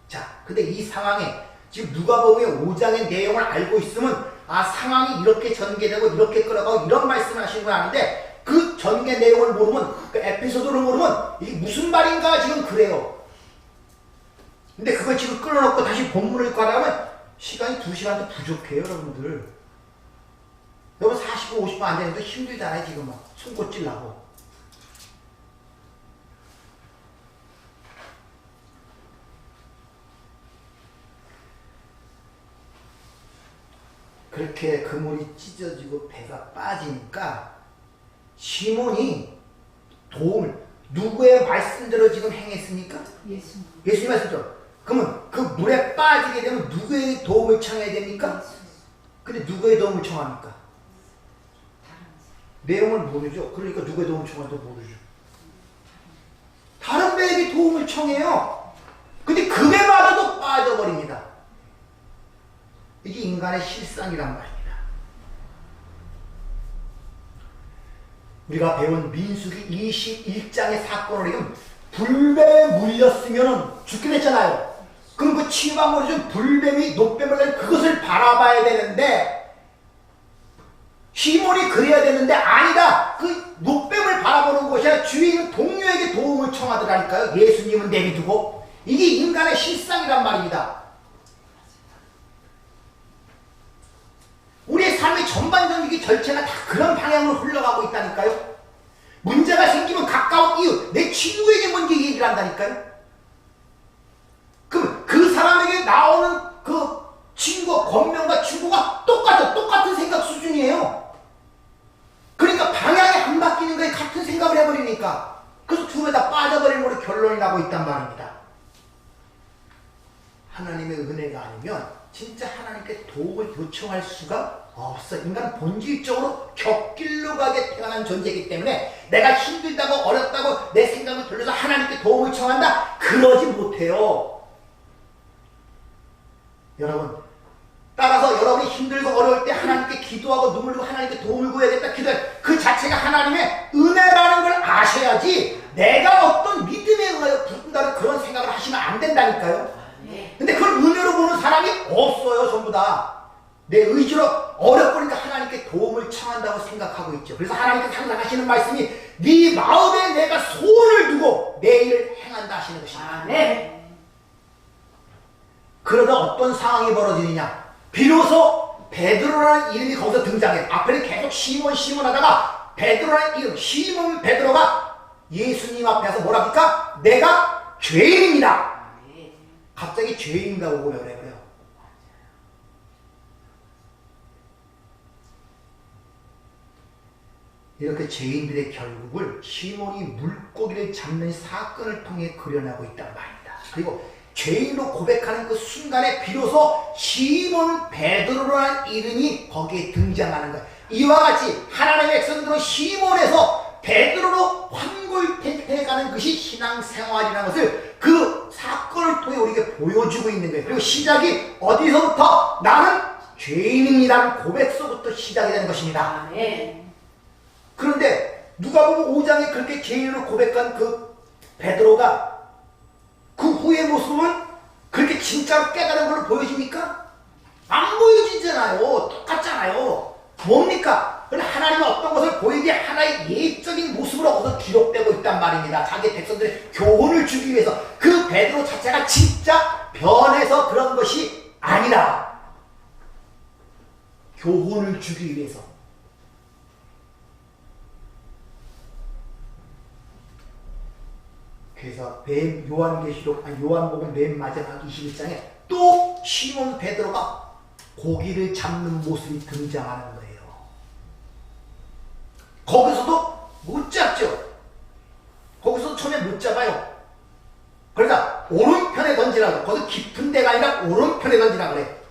자, 근데 이 상황에 지금 누가복음의 5장의 내용을 알고 있으면 아 상황이 이렇게 전개되고 이렇게 끌어가고 이런 말씀을 하시는 건 아닌데 그 전개 내용을 모르면 그 에피소드를 모르면 이게 무슨 말인가 지금 그래요. 근데 그걸 지금 끌어놓고 다시 본문을 읽고 하려면 시간이 2시간도 부족해요 여러분들. 여러분 40분 50분 앉아있는데 힘들잖아요 지금 막 숨꽃질 나고. 그렇게 그물이 찢어지고 배가 빠지니까 시몬이 도움을 누구의 말씀대로 지금 행했습니까? 예수님 말씀대로. 그러면 그 물에 빠지게 되면 누구의 도움을 청해야 됩니까? 근데 누구의 도움을 청합니까? 내용을 모르죠. 그러니까 누구의 도움을 청할지도 모르죠. 다른 배에게 도움을 청해요. 근데 그 배마저도 빠져버립니다. 이게 인간의 실상이란 말입니다. 우리가 배운 민수기 21장의 사건을 읽으면 불뱀에 물렸으면 죽게 됐잖아요. 그럼 그 치유방울이 좀 불뱀이 노뱀을 가지고 그것을 바라봐야 되는데 시몬이 그래야 되는데 아니다. 그 노뱀을 바라보는 것이 아니라 주위에 있는 동료에게 도움을 청하더라니까요. 예수님은 내비두고. 이게 인간의 실상이란 말입니다. 우리의 삶의 전반적인 절차가 다 그런 방향으로 흘러가고 있다니까요. 문제가 생기면 가까운 이웃, 내 친구에게 먼저 얘기를 한다니까요. 그럼 그 사람에게 나오는 그 친구, 권면과 친구가 똑같은 생각 수준이에요. 그러니까 방향이 안 바뀌는 거에 같은 생각을 해버리니까 그래서 두 배 다 빠져버리는 걸로 결론이 나고 있단 말입니다. 하나님의 은혜가 아니면 진짜 하나님께 도움을 요청할 수가 없어. 인간은 본질적으로 곁길로 가게 태어난 존재이기 때문에 내가 힘들다고 어렵다고 내 생각을 돌려서 하나님께 도움을 청한다? 그러지 못해요. 여러분, 따라서 여러분이 힘들고 어려울 때 하나님께 기도하고 눈물 흘리고 하나님께 도움을 구해야겠다 기도해. 그 자체가 하나님의 은혜라는 걸 아셔야지 내가 어떤 믿음에 의하여 부른다는 그런 생각을 하시면 안 된다니까요. 근데 그걸 은혜로 보는 사람이 없어요. 전부 다. 것보다 내 의지로 어렵고니까 하나님께 도움을 청한다고 생각하고 있죠. 그래서 하나님께서 항상 하시는 말씀이 네 마음에 내가 소원을 두고 내 일을 행한다 하시는 것입니다. 아멘. 그러다 어떤 상황이 벌어지느냐? 비로소 베드로라는 이름이 거기서 등장해요. 앞에는 계속 시몬 하다가 베드로라는 이름, 시몬 베드로가 예수님 앞에서 뭐라 합니까? 내가 죄인입니다. 아멘. 갑자기 죄인이라고 고백을 해요. 이렇게 죄인들의 결국을 시몬이 물고기를 잡는 사건을 통해 그려내고 있단 말입니다. 그리고 죄인으로 고백하는 그 순간에 비로소 시몬 베드로라는 이름이 거기에 등장하는 거예요. 이와 같이 하나님의 백성들은 시몬에서 베드로로 환골탈태가는 것이 신앙생활이라는 것을 그 사건을 통해 우리에게 보여주고 있는 거예요. 그리고 시작이 어디서부터? 나는 죄인입니다는 고백서부터 시작이 되는 것입니다. 아멘. 그런데 누가복음 5장에 그렇게 죄인으로 고백한 그 베드로가 그 후의 모습은 그렇게 진짜로 깨달은 걸로 보여집니까? 안 보여지잖아요. 똑같잖아요. 뭡니까? 그런데 하나님은 어떤 것을 보이게 하나의 예적인 모습으로 얻어 기록되고 있단 말입니다. 자기 백성들의 교훈을 주기 위해서. 그 베드로 자체가 진짜 변해서 그런 것이 아니라 교훈을 주기 위해서. 그래서 요한복음 맨 마지막 21장에 또 시몬 베드로가 고기를 잡는 모습이 등장하는 거예요. 거기서도 못 잡죠. 거기서도 처음에 못 잡아요. 그러니까 오른편에 던지라고. 거기서 깊은 데가 아니라 오른편에 던지라고 그래.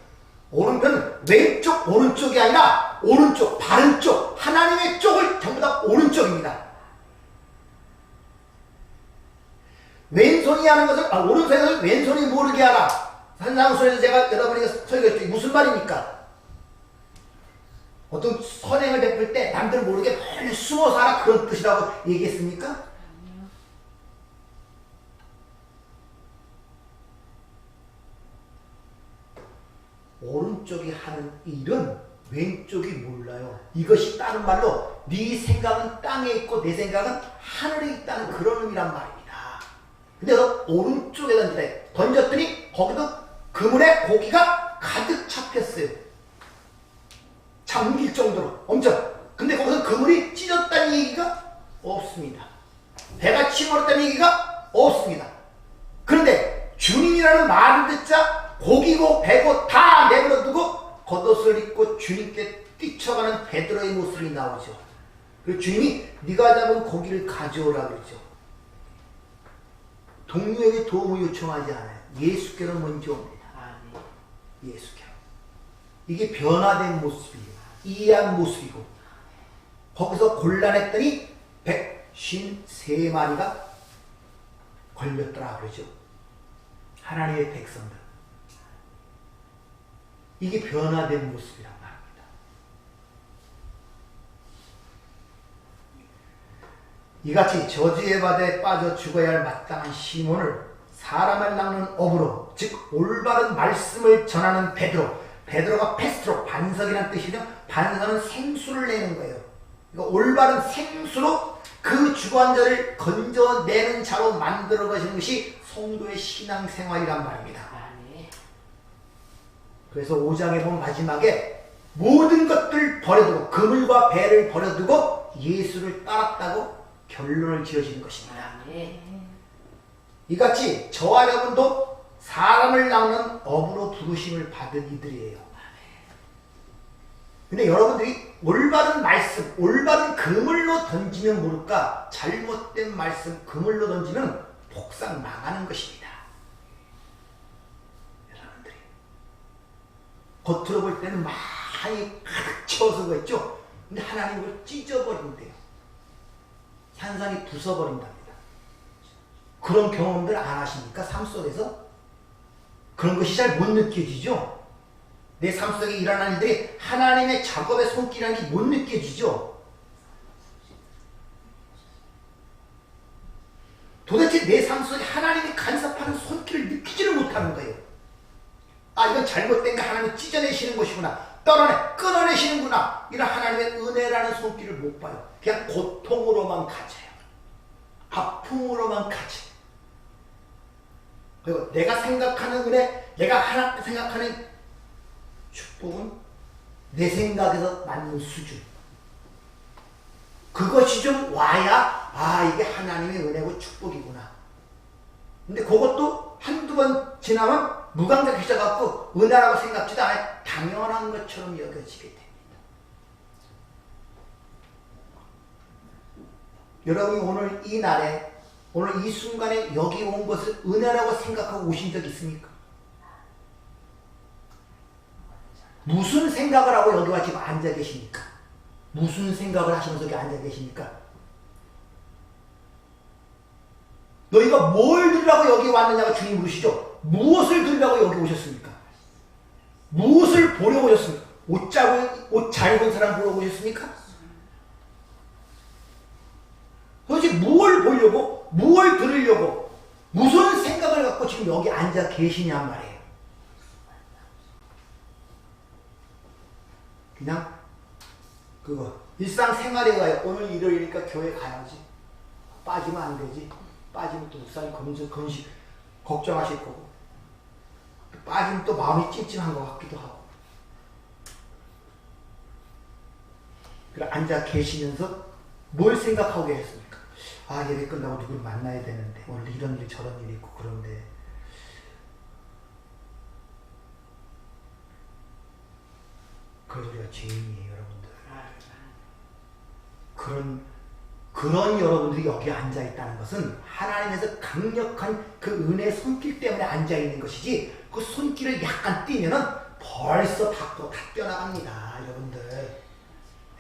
오른편은 왼쪽 오른쪽이 아니라 오른쪽 바른 쪽 하나님의 쪽을 전부 다 오른쪽입니다. 왼손이 하는 것을 오른손이 하는 것을 왼손이 모르게 하라. 산상수에서 제가 여러분에게 설교했죠. 무슨 말입니까? 어떤 선행을 베풀 때 남들 모르게 멀리 숨어서 하라 그런 뜻이라고 얘기했습니까? 오른쪽이 하는 일은 왼쪽이 몰라요. 이것이 다른 말로 네 생각은 땅에 있고 내 생각은 하늘에 있다는 그런 의미란 말입니다. 그래서 오른쪽에 던졌더니 거기도 그물에 고기가 가득 잡혔어요. 잠길 정도로 엄청. 근데 거기서 그물이 찢었다는 얘기가 없습니다. 배가 침몰했다는 얘기가 없습니다. 그런데 주님이라는 말을 듣자 고기고 배고 다 내버려두고 겉옷을 입고 주님께 뛰쳐가는 베드로의 모습이 나오죠. 그리고 주님이 네가 잡은 고기를 가져오라 그러죠. 동료에게 도움을 요청하지 않아요. 예수께로 먼저 옵니다. 예수께로. 이게 변화된 모습이에요. 이해한 모습이고. 거기서 곤란했더니 153마리가 걸렸더라 그러죠. 하나님의 백성들. 이게 변화된 모습이란 말입니다. 이같이 저주의 바다에 빠져 죽어야 할 마땅한 시몬을 사람을 낚는 업으로, 즉 올바른 말씀을 전하는 베드로. 베드로가 페스트로, 반석이라는 뜻이죠. 반석은 생수를 내는 거예요. 그러니까 올바른 생수로 그 주관자를 건져내는 자로 만들어 가시는 것이 성도의 신앙생활이란 말입니다. 그래서 5장에 보면 마지막에 모든 것들 버려두고 그물과 배를 버려두고 예수를 따랐다고 결론을 지어지는 것입니다. 이같이 저와 여러분도 사람을 낚는 업으로 부르심을 받은 이들이에요. 근데 여러분들이 올바른 말씀, 올바른 그물로 던지면 모를까 잘못된 말씀 그물로 던지면 폭삭 망하는 것입니다. 여러분들이 겉으로 볼 때는 많이 가득 채워서 그랬죠. 근데 하나님 그걸 찢어버린대요. 산산이 부숴버린답니다. 그런 경험들 안 하십니까? 삶 속에서? 그런 것이 잘 못 느껴지죠? 내 삶 속에 일어나는 일들이 하나님의 작업의 손길이라는 게 못 느껴지죠? 도대체 내 삶 속에 하나님이 간섭하는 손길을 느끼지를 못하는 거예요. 아 이건 잘못된 거 하나님이 찢어내시는 것이구나, 끊어내시는구나, 이런 하나님의 은혜라는 손길을 못 봐요. 그냥 고통으로만 가져요. 아픔으로만 가져요. 그리고 내가 생각하는 은혜, 내가 하나 생각하는 축복은 내 생각에서 맞는 수준, 그것이 좀 와야 아 이게 하나님의 은혜고 축복이구나. 근데 그것도 한두 번 지나면 무감각해져갖고 은혜라고 생각지도 않아요. 당연한 것처럼 여겨지게 됩니다. 여러분이 오늘 이 날에, 오늘 이 순간에 여기 온 것을 은혜라고 생각하고 오신 적 있습니까? 무슨 생각을 하고 여기 와 지금 앉아 계십니까? 무슨 생각을 하시면서 여기 앉아 계십니까? 너희가 뭘 들으려고 여기 왔느냐고 주님 물으시죠? 무엇을 들으려고 여기 오셨습니까? 무엇을 보려고 오셨습니까? 옷 잘 입은 사람 보러 오셨습니까? 도대체 무엇을 보려고, 무엇을 들으려고, 무슨 생각을 갖고 지금 여기 앉아 계시냔 말이에요. 그냥 그거 일상생활에 가요. 오늘 일요일이니까 교회 가야지. 빠지면 안 되지. 빠지면 또 목사님 건식 걱정하실 거고, 빠지면 또 마음이 찜찜한 것 같기도 하고. 그래 앉아 계시면서 뭘 생각하고 계셨습니까? 아 예배 끝나고 누굴 만나야 되는데, 오늘 이런 일 저런 일이 있고 그런데. 그래도 우리가 죄인이에요, 여러분들. 그런 여러분들이 여기 앉아 있다는 것은 하나님에서 강력한 그 은혜의 손길 때문에 앉아 있는 것이지, 그 손길을 약간 띄면은 벌써 다 뛰어나갑니다, 여러분들.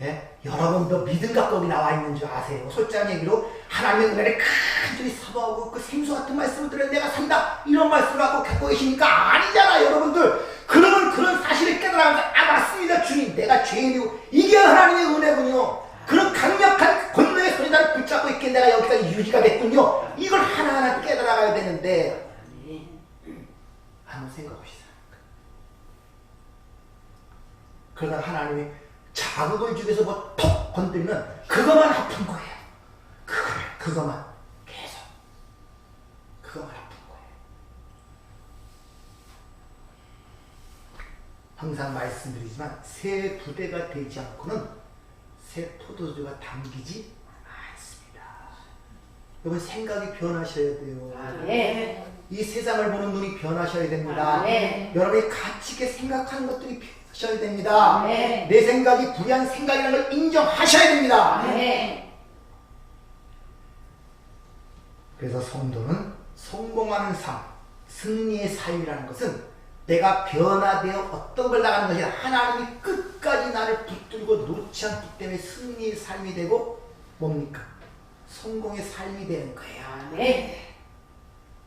예? 여러분도 믿음 갖고 여기 나와 있는 줄 아세요? 솔직한 얘기로 하나님의 은혜를 간절히 사모하고 그 생수 같은 말씀을 들어 내가 산다, 이런 말씀을 갖고 계시니까 아니잖아, 여러분들. 그러면 그런 사실을 깨달으면서 아 맞습니다, 주님 내가 죄인이고 이게 하나님의 은혜군요. 그런 강력한 권능의 손이 나를 붙잡고 있기에 내가 여기까지 유지가 됐군요. 이걸 하나하나 깨달아가야 되는데 한번 생각해보시죠. 그러다가 하나님이 자극을 주기 위해서 뭐 톡 건드리면 그것만 아픈 거예요. 그것만 계속 그것만 아픈 거예요. 항상 말씀드리지만 새 부대가 되지 않고는 새 포도주가 담기지 않습니다. 여러분 생각이 변하셔야 돼요. 네. 이 세상을 보는 눈이 변하셔야 됩니다. 네. 여러분이 가치 있게 생각하는 것들이 변하셔야 됩니다. 네. 내 생각이 불의한 생각이라는 걸 인정하셔야 됩니다. 네. 그래서 성도는 성공하는 삶, 승리의 삶이라는 것은 내가 변화되어 어떤 걸 나가는 것이 아니라 하나님이 끝까지 나를 붙들고 놓지 않기 때문에 승리의 삶이 되고 뭡니까? 성공의 삶이 되는 거예요. 네.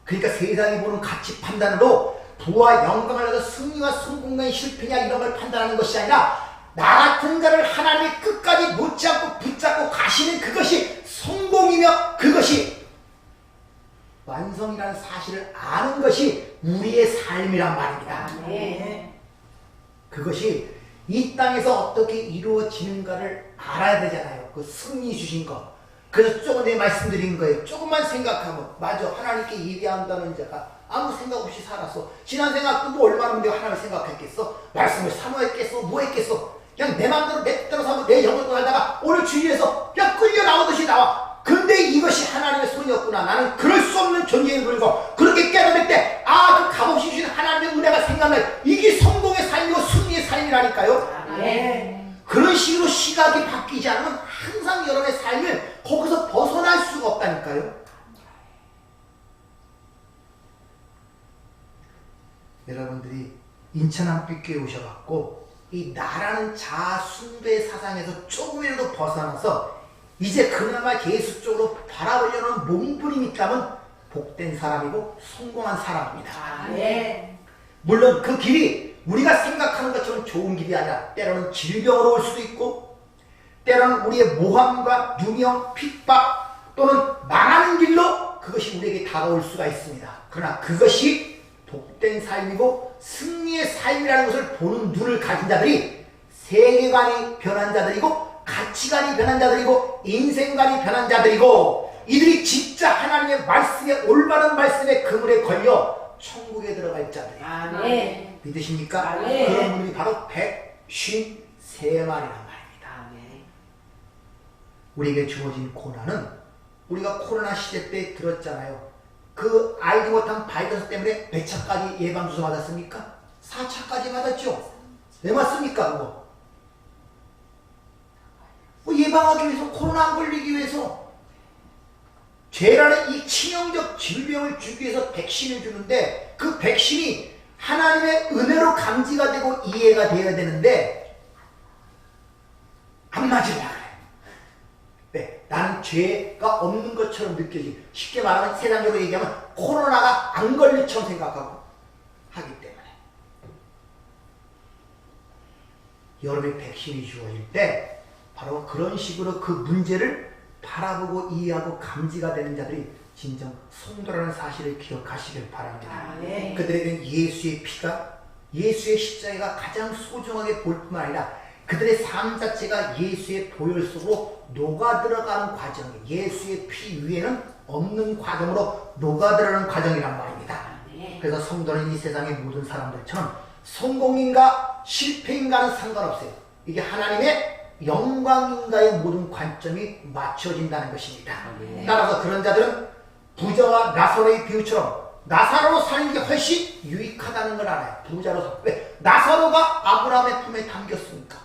그러니까 세상이 보는 가치 판단으로 부와 영광을 얻어 승리와 성공과 실패냐 이런 걸 판단하는 것이 아니라 나 같은 자를 하나님이 끝까지 놓지 않고 붙잡고 가시는 그것이 성공이며 그것이 완성이라는 사실을 아는 것이 우리의 삶이란 말입니다. 네. 그것이 이 땅에서 어떻게 이루어지는가를 알아야 되잖아요. 그 승리 주신 거. 그래서 조금 전에 말씀드린 거예요. 조금만 생각하면 맞아. 하나님께 예배한다는 자가 아무 생각 없이 살았어. 지난 생각도 뭐 얼마나 문제가 하나님을 생각했겠어? 말씀을 사모했겠어? 뭐 했겠어? 그냥 내 마음대로 내 뜻대로 살고 내 영역으로 살다가 오늘 주일에서 그냥 끌려 나오듯이 나와. 근데 이것이 하나님의 손이었구나. 나는 그럴 수 없는 존재인 거고 그렇게 깨달을 때 아, 그 값없이 주신 하나님의 은혜가 생각나요. 이게 성공의 삶이고 승리의 삶이라니까요. 네. 그런 식으로 시각이 바뀌지 않으면 항상 여러분의 삶을 거기서 벗어날 수가 없다니까요. 여러분들이 인천 한빛교회 오셔갖고 이 나라는 자아 숭배 사상에서 조금이라도 벗어나서 이제 그나마 예수 쪽으로 바라보려는 몸부림이 있다면 복된 사람이고 성공한 사람입니다. 네. 물론 그 길이 우리가 생각하는 것처럼 좋은 길이 아니라 때로는 질병으로 올 수도 있고 때로는 우리의 모함과 유명, 핍박 또는 망하는 길로 그것이 우리에게 다가올 수가 있습니다. 그러나 그것이 복된 삶이고 승리의 삶이라는 것을 보는 눈을 가진 자들이 세계관이 변한 자들이고 가치관이 변한 자들이고 인생관이 변한 자들이고 이들이 진짜 하나님의 말씀에 올바른 말씀의 그물에 걸려 천국에 들어갈 자들이에요. 네. 믿으십니까? 네. 그런 분들이 바로 153마리란 말입니다. 네. 우리에게 주어진 고난은 우리가 코로나 시대 때 들었잖아요. 그 알지 못한 바이러스 때문에 몇 차까지 예방주사 맞았습니까? 4차까지 맞았죠. 왜 맞습니까 그거? 예방하기 위해서, 코로나 안 걸리기 위해서, 죄라는 이 치명적 질병을 주기 위해서 백신을 주는데 그 백신이 하나님의 은혜로 감지가 되고 이해가 되어야 되는데 안 맞으려 그래. 네, 나는 죄가 없는 것처럼 느껴지고, 쉽게 말하면 세상적으로 얘기하면 코로나가 안 걸릴처럼 생각하고 하기 때문에 여러분의 백신이 주어질 때 바로 그런 식으로 그 문제를 바라보고 이해하고 감지가 되는 자들이 진정 성도라는 사실을 기억하시길 바랍니다. 네. 그들에게는 예수의 피가, 예수의 십자가가 가장 소중하게 볼 뿐만 아니라 그들의 삶 자체가 예수의 보혈 속으로 녹아들어가는 과정이에요. 예수의 피 위에는 없는 과정으로 녹아들어가는 과정이란 말입니다. 네. 그래서 성도는 이 세상의 모든 사람들처럼 성공인가 실패인가는 상관없어요. 이게 하나님의 영광인가의 모든 관점이 맞춰진다는 것입니다. 네. 따라서 그런 자들은 부자와 나사로의 비유처럼 나사로로 사는 게 훨씬 유익하다는 걸 알아요. 부자로. 왜? 나사로가 아브라함의 품에 담겼으니까.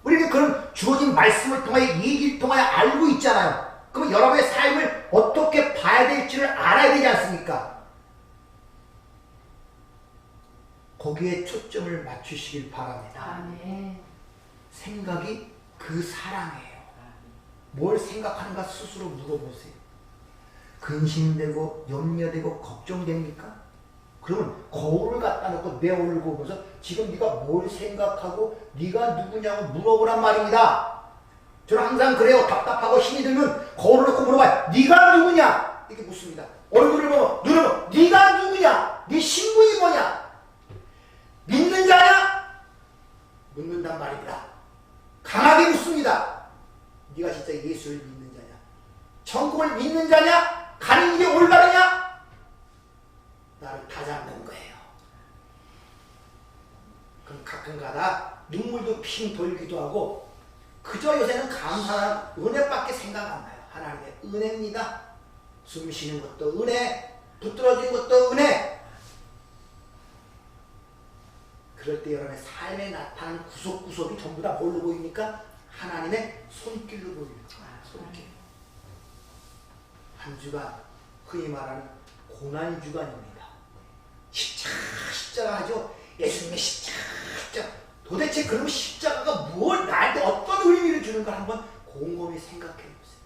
우리는 그런 주어진 말씀을 통하여 얘기를 통하여 알고 있잖아요. 그럼 여러분의 삶을 어떻게 봐야 될지를 알아야 되지 않습니까? 거기에 초점을 맞추시길 바랍니다. 네. 생각이 그 사랑이에요. 뭘 생각하는가 스스로 물어보세요. 근심되고 염려되고 걱정됩니까? 그러면 거울을 갖다 놓고 내 얼굴 보면서 지금 네가 뭘 생각하고 네가 누구냐고 물어보란 말입니다. 저는 항상 그래요. 답답하고 힘이 들면 거울을 놓고 물어봐요. 네가 누구냐? 이렇게 묻습니다. 얼굴을 보고 눈을 보고 네가 누구냐? 네 신분이 뭐냐? 믿는 자냐? 묻는단 말입니다. 강하게 묻습니다. 네가 진짜 예수를 믿는 자냐? 천국을 믿는 자냐? 가는 길이 올바르냐? 나를 다 잡는 거예요. 그럼 가끔가다 눈물도 핑 돌기도 하고 그저 요새는 감사한 은혜밖에 생각 안 나요. 하나님의 은혜입니다. 숨 쉬는 것도 은혜, 붙들어지는 것도 은혜. 그럴 때 여러분의 삶에 나타나는 구석구석이 전부 다 뭘로 보입니까? 하나님의 손길로 보입니다. 손길. 한 주간 흔히 말하는 고난 주간입니다. 십자가 하죠. 예수님의 십자가. 도대체 그럼 십자가가 무엇, 나한테 어떤 의미를 주는가 한번 곰곰이 생각해 보세요.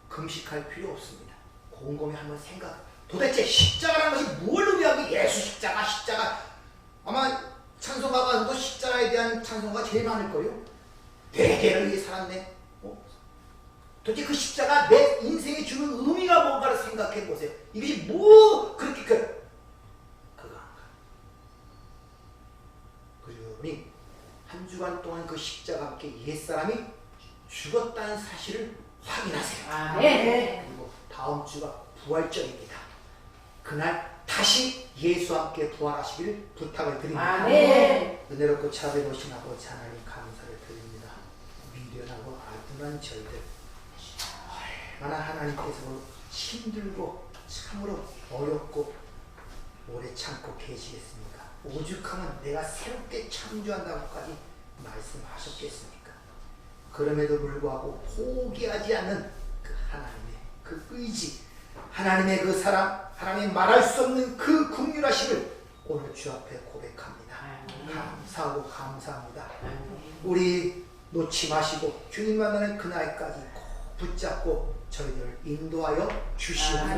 금식할 필요 없습니다. 곰곰이 한번 생각. 도대체 십자가라는 것이 뭘 의미하고, 예수 십자가. 아마 찬송가 가서도 십자가에 대한 찬송가 제일 많을 거예요. 내 죄를 위해 살았네. 도대체 그 십자가 내 인생에 주는 의미가 뭔가를 생각해 보세요. 이것이 뭐 그렇게 그거한가. 그러니 한 주간 동안 그 십자가 함께 옛사람이 죽었다는 사실을 확인하세요. 네. 그리고 다음 주가 부활절입니다. 그날 다시 예수와 함께 부활하시기를 부탁을 드립니다. 네. 은혜롭고 자비로우신 아버지 하나님 감사를 드립니다. 미련하고 아둔한 저희들, 얼마나 하나님께서 힘들고 참으로 어렵고 오래 참고 계시겠습니까? 오죽하면 내가 새롭게 창조한다고까지 말씀하셨겠습니까? 그럼에도 불구하고 포기하지 않는 그 하나님의 그 의지, 하나님의 그 사랑, 하나님 말할 수 없는 그 긍휼하심을 오늘 주 앞에 고백합니다. 감사하고 감사합니다. 우리 놓지 마시고 주님 만나는 그날까지 꼭 붙잡고 저희들을 인도하여 주시옵소서.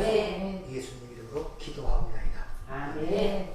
예수님 이름으로 기도하옵나이다. 아멘.